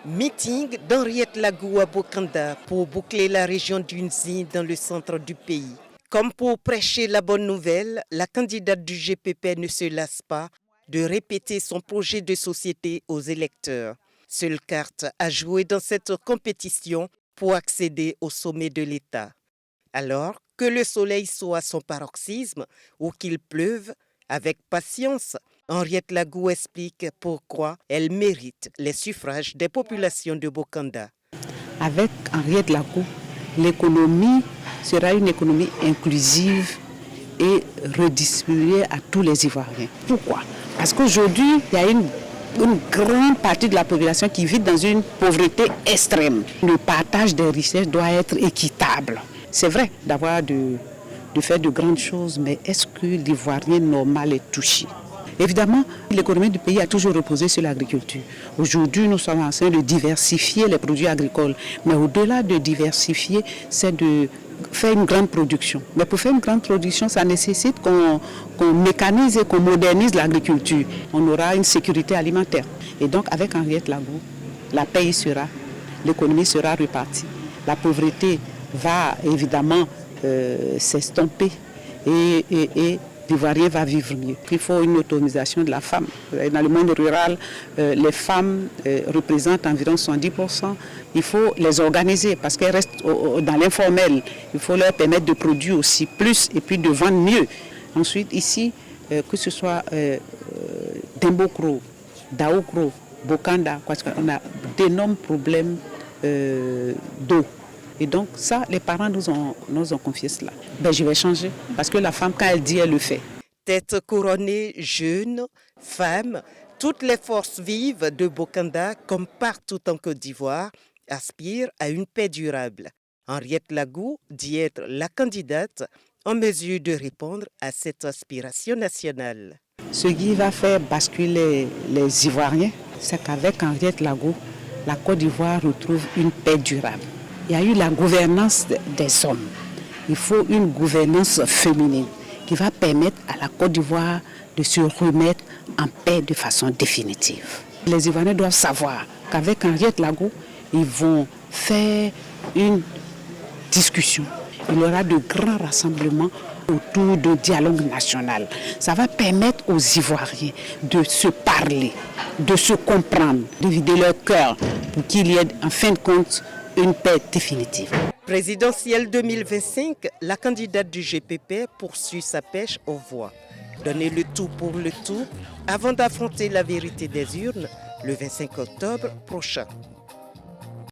Meeting d'Henriette Lagou à Bokanda pour boucler la région d'Unzi dans le centre du pays. Comme pour prêcher la bonne nouvelle, la candidate du GPP ne se lasse pas de répéter son projet de société aux électeurs. Seule carte à jouer dans cette compétition pour accéder au sommet de l'État. Alors que le soleil soit à son paroxysme ou qu'il pleuve, avec patience, Henriette Lagou explique pourquoi elle mérite les suffrages des populations de Bokanda. Avec Henriette Lagou, l'économie sera une économie inclusive et redistribuée à tous les Ivoiriens. Pourquoi? Parce qu'aujourd'hui, il y a une grande partie de la population qui vit dans une pauvreté extrême. Le partage des richesses doit être équitable. C'est vrai de faire de grandes choses, mais est-ce que l'Ivoirien normal est touché? Évidemment, l'économie du pays a toujours reposé sur l'agriculture. Aujourd'hui, nous sommes en train de diversifier les produits agricoles. Mais au-delà de diversifier, c'est de faire une grande production. Mais pour faire une grande production, ça nécessite qu'on mécanise et qu'on modernise l'agriculture. On aura une sécurité alimentaire. Et donc, avec Henriette Lagou, la paix y sera, l'économie sera repartie. La pauvreté va évidemment s'estomper et l'Ivoirien va vivre mieux. Il faut une autonomisation de la femme. Dans le monde rural, les femmes représentent environ 70%. Il faut les organiser parce qu'elles restent dans l'informel. Il faut leur permettre de produire aussi plus et puis de vendre mieux. Ensuite, ici, que ce soit Dembokro, Daoukro, Bokanda, on a d'énormes problèmes d'eau. Et donc ça, les parents nous ont confié cela. Je vais changer parce que la femme, quand elle dit, elle le fait. Tête couronnée, jeunes, femmes, toutes les forces vives de Bokanda, comme partout en Côte d'Ivoire, aspirent à une paix durable. Henriette Lagou dit être la candidate en mesure de répondre à cette aspiration nationale. Ce qui va faire basculer les Ivoiriens, c'est qu'avec Henriette Lagou, la Côte d'Ivoire retrouve une paix durable. Il y a eu la gouvernance des hommes. Il faut une gouvernance féminine qui va permettre à la Côte d'Ivoire de se remettre en paix de façon définitive. Les Ivoiriens doivent savoir qu'avec Henriette Lagou, ils vont faire une discussion. Il y aura de grands rassemblements autour d'un dialogue national. Ça va permettre aux Ivoiriens de se parler, de se comprendre, de vider leur cœur pour qu'il y ait en fin de compte une paix définitive. Présidentielle 2025, la candidate du GPP poursuit sa pêche aux voix. Donner le tout pour le tout avant d'affronter la vérité des urnes le 25 octobre prochain.